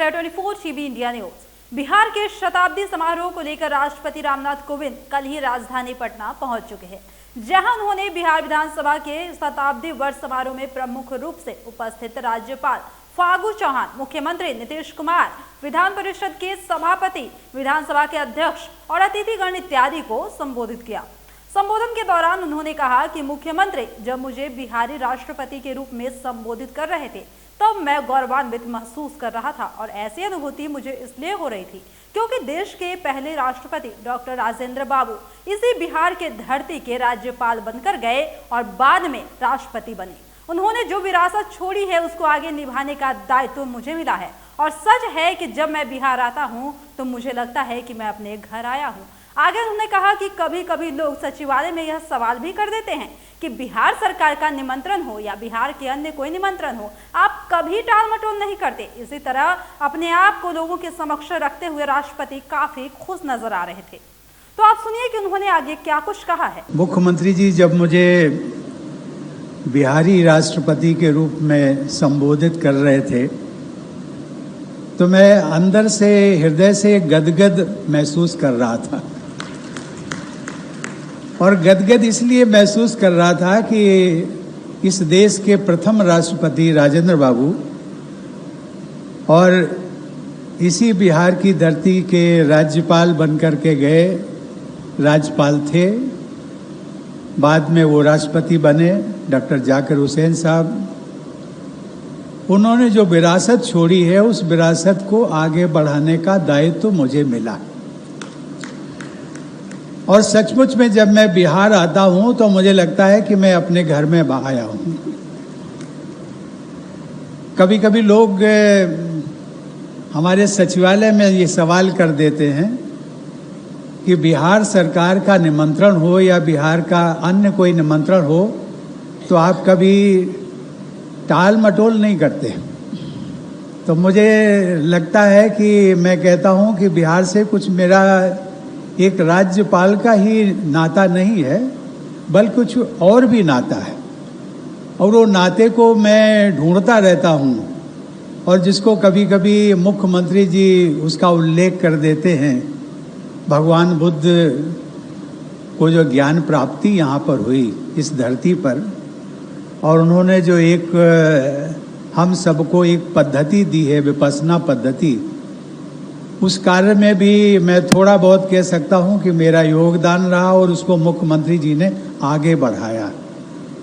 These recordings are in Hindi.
India 24 TV India news. Bihar के शताब्दी समारोह को लेकर राष्ट्रपति रामनाथ कोविंद कल ही राजधानी पटना पहुंच चुके हैं, जहां उन्होंने बिहार विधानसभा के शताब्दी वर्ष समारोह में प्रमुख रूप से उपस्थित राज्यपाल फागू चौहान, मुख्यमंत्री नीतीश कुमार, विधान परिषद के सभापति, विधानसभा के अध्यक्ष और अतिथिगण इत्यादि को संबोधित किया। संबोधन के दौरान उन्होंने कहा कि मुख्यमंत्री जब मुझे बिहारी राष्ट्रपति के रूप में संबोधित कर रहे थे तब मैं गौरवान्वित महसूस कर रहा था और ऐसी अनुभूति मुझे इसलिए हो रही थी क्योंकि देश के पहले राष्ट्रपति डॉक्टर राजेंद्र बाबू इसी बिहार के धरती के राज्यपाल बनकर गए और बाद में राष्ट्रपति बने। उन्होंने जो विरासत छोड़ी है उसको आगे निभाने का दायित्व मुझे मिला है और सच है कि जब मैं बिहार आता हूं तो मुझे लगता है कि मैं अपने घर आया हूं। आगे उन्होंने कहा कि कभी कभी लोग सचिवालय में यह सवाल भी कर देते हैं कि बिहार सरकार का निमंत्रण हो या बिहार के अन्य कोई निमंत्रण हो, आप कभी टाल मटोल नहीं करते। इसी तरह अपने आप को लोगों के समक्ष रखते हुए राष्ट्रपति काफी खुश नजर आ रहे थे। तो आप सुनिए कि उन्होंने आगे क्या कुछ कहा है। मुख्यमंत्री जी जब मुझे बिहारी राष्ट्रपति के रूप में संबोधित कर रहे थे तो मैं अंदर से, हृदय से गदगद महसूस कर रहा था। और गदगद इसलिए महसूस कर रहा था कि इस देश के प्रथम राष्ट्रपति राजेंद्र बाबू और इसी बिहार की धरती के राज्यपाल बनकर के गए, राज्यपाल थे, बाद में वो राष्ट्रपति बने, डॉक्टर जाकिर हुसैन साहब। उन्होंने जो विरासत छोड़ी है उस विरासत को आगे बढ़ाने का दायित्व मुझे मिला। और सचमुच में जब मैं बिहार आता हूं तो मुझे लगता है कि मैं अपने घर में आया हूं। कभी कभी लोग हमारे सचिवालय में ये सवाल कर देते हैं कि बिहार सरकार का निमंत्रण हो या बिहार का अन्य कोई निमंत्रण हो तो आप कभी टाल मटोल नहीं करते। तो मुझे लगता है कि मैं कहता हूं कि बिहार से कुछ मेरा एक राज्यपाल का ही नाता नहीं है बल्कि कुछ और भी नाता है और वो नाते को मैं ढूंढता रहता हूँ और जिसको कभी कभी मुख्यमंत्री जी उसका उल्लेख कर देते हैं। भगवान बुद्ध को जो ज्ञान प्राप्ति यहाँ पर हुई इस धरती पर और उन्होंने जो एक हम सबको एक पद्धति दी है, विपश्यना पद्धति, उस कार्य में भी मैं थोड़ा बहुत कह सकता हूं कि मेरा योगदान रहा और उसको मुख्यमंत्री जी ने आगे बढ़ाया।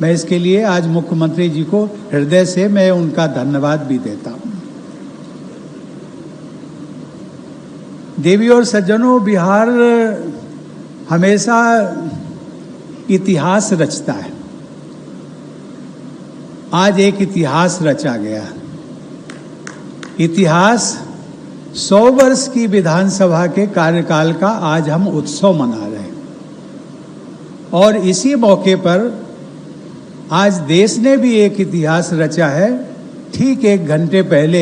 मैं इसके लिए आज मुख्यमंत्री जी को हृदय से मैं उनका धन्यवाद भी देता हूं। देवी और सज्जनों, बिहार हमेशा इतिहास रचता है। आज एक इतिहास रचा गया। इतिहास 100 वर्ष की विधानसभा के कार्यकाल का आज हम उत्सव मना रहे हैं और इसी मौके पर आज देश ने भी एक इतिहास रचा है। ठीक 1 घंटे पहले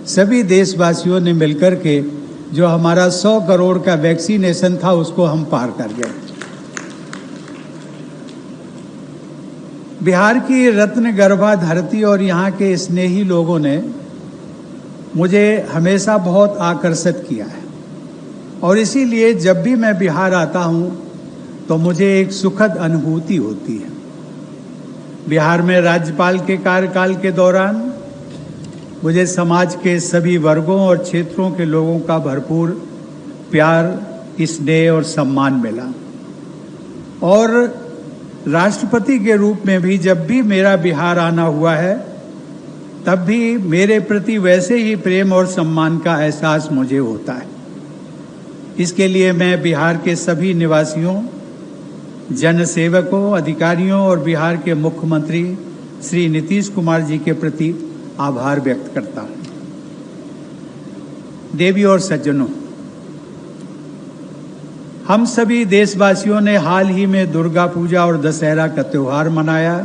सभी देशवासियों ने मिलकर के जो हमारा 100 करोड़ का वैक्सीनेशन था उसको हम पार कर गए। बिहार की रत्न गर्भा धरती और यहाँ के स्नेही लोगों ने मुझे हमेशा बहुत आकर्षित किया है और इसीलिए जब भी मैं बिहार आता हूँ तो मुझे एक सुखद अनुभूति होती है। बिहार में राज्यपाल के कार्यकाल के दौरान मुझे समाज के सभी वर्गों और क्षेत्रों के लोगों का भरपूर प्यार, स्नेह और सम्मान मिला और राष्ट्रपति के रूप में भी जब भी मेरा बिहार आना हुआ है तब भी मेरे प्रति वैसे ही प्रेम और सम्मान का एहसास मुझे होता है। इसके लिए मैं बिहार के सभी निवासियों, जनसेवकों, अधिकारियों और बिहार के मुख्यमंत्री श्री नीतीश कुमार जी के प्रति आभार व्यक्त करता हूं। देवी और सज्जनों, हम सभी देशवासियों ने हाल ही में दुर्गा पूजा और दशहरा का त्योहार मनाया।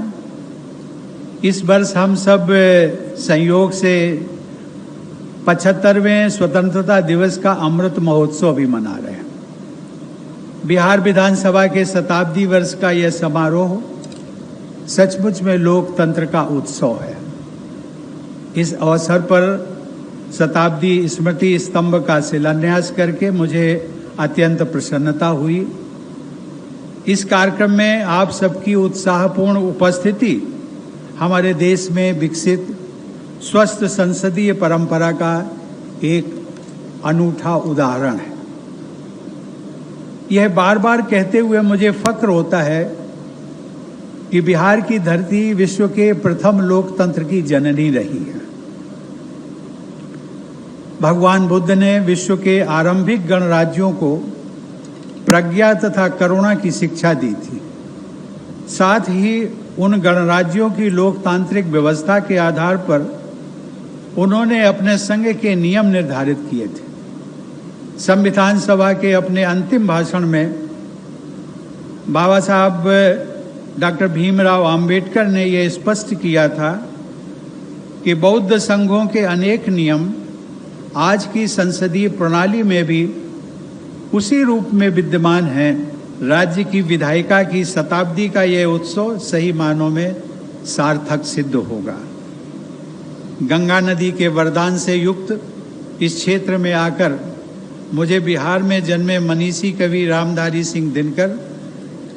इस वर्ष हम सब संयोग से 75वें स्वतंत्रता दिवस का अमृत महोत्सव भी मना रहे हैं। बिहार विधानसभा के शताब्दी वर्ष का यह समारोह सचमुच में लोकतंत्र का उत्सव है। इस अवसर पर शताब्दी स्मृति स्तंभ का शिलान्यास करके मुझे अत्यंत प्रसन्नता हुई। इस कार्यक्रम में आप सबकी उत्साहपूर्ण उपस्थिति हमारे देश में विकसित स्वस्थ संसदीय परंपरा का एक अनूठा उदाहरण है। यह बार बार कहते हुए मुझे फक्र होता है कि बिहार की धरती विश्व के प्रथम लोकतंत्र की जननी रही है। भगवान बुद्ध ने विश्व के आरंभिक गणराज्यों को प्रज्ञा तथा करुणा की शिक्षा दी थी। साथ ही उन गणराज्यों की लोकतांत्रिक व्यवस्था के आधार पर उन्होंने अपने संघ के नियम निर्धारित किए थे। संविधान सभा के अपने अंतिम भाषण में बाबा साहब डॉक्टर भीमराव अंबेडकर ने यह स्पष्ट किया था कि बौद्ध संघों के अनेक नियम आज की संसदीय प्रणाली में भी उसी रूप में विद्यमान हैं। राज्य की विधायिका की शताब्दी का यह उत्सव सही मानों में सार्थक सिद्ध होगा। गंगा नदी के वरदान से युक्त इस क्षेत्र में आकर मुझे बिहार में जन्मे मनीषी कवि रामधारी सिंह दिनकर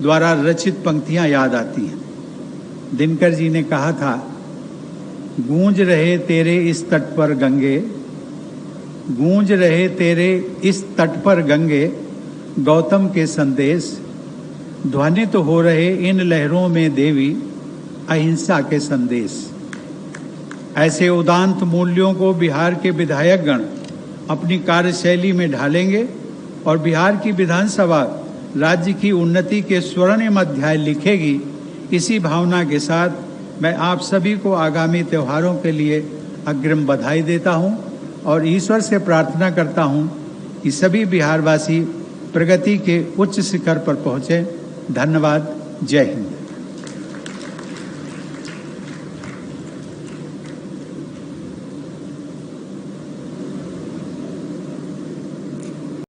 द्वारा रचित पंक्तियां याद आती हैं। दिनकर जी ने कहा था, गूंज रहे तेरे इस तट पर गंगे, गूंज रहे तेरे इस तट पर गंगे, गौतम के संदेश ध्वनित हो रहे इन लहरों में देवी, अहिंसा के संदेश। ऐसे उदांत मूल्यों को बिहार के विधायकगण अपनी कार्यशैली में ढालेंगे और बिहार की विधानसभा राज्य की उन्नति के स्वर्णिम अध्याय लिखेगी। इसी भावना के साथ मैं आप सभी को आगामी त्योहारों के लिए अग्रिम बधाई देता हूं और ईश्वर से प्रार्थना करता हूं कि सभी बिहारवासी प्रगति के उच्च शिखर पर पहुंचे। धन्यवाद। जय हिंद।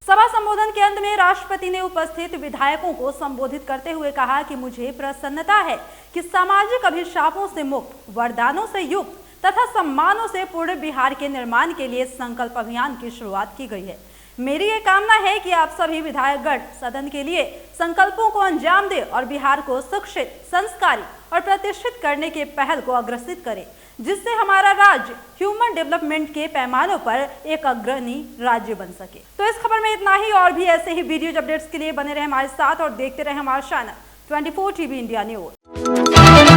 सभा संबोधन के अंत में राष्ट्रपति ने उपस्थित विधायकों को संबोधित करते हुए कहा कि मुझे प्रसन्नता है कि सामाजिक अभिशापों से मुक्त, वरदानों से युक्त तथा सम्मानों से पूर्ण बिहार के निर्माण के लिए संकल्प अभियान की शुरुआत की गई है। मेरी ये कामना है कि आप सभी विधायकगण सदन के लिए संकल्पों को अंजाम दें और बिहार को शिक्षित, संस्कारी और प्रतिष्ठित करने के पहल को अग्रसित करें, जिससे हमारा राज्य ह्यूमन डेवलपमेंट के पैमानों पर एक अग्रणी राज्य बन सके। तो इस खबर में इतना ही। और भी ऐसे ही वीडियो अपडेट्स के लिए बने रहे हमारे साथ और देखते रहे हमारा चैनल 24 टीवी इंडिया न्यूज।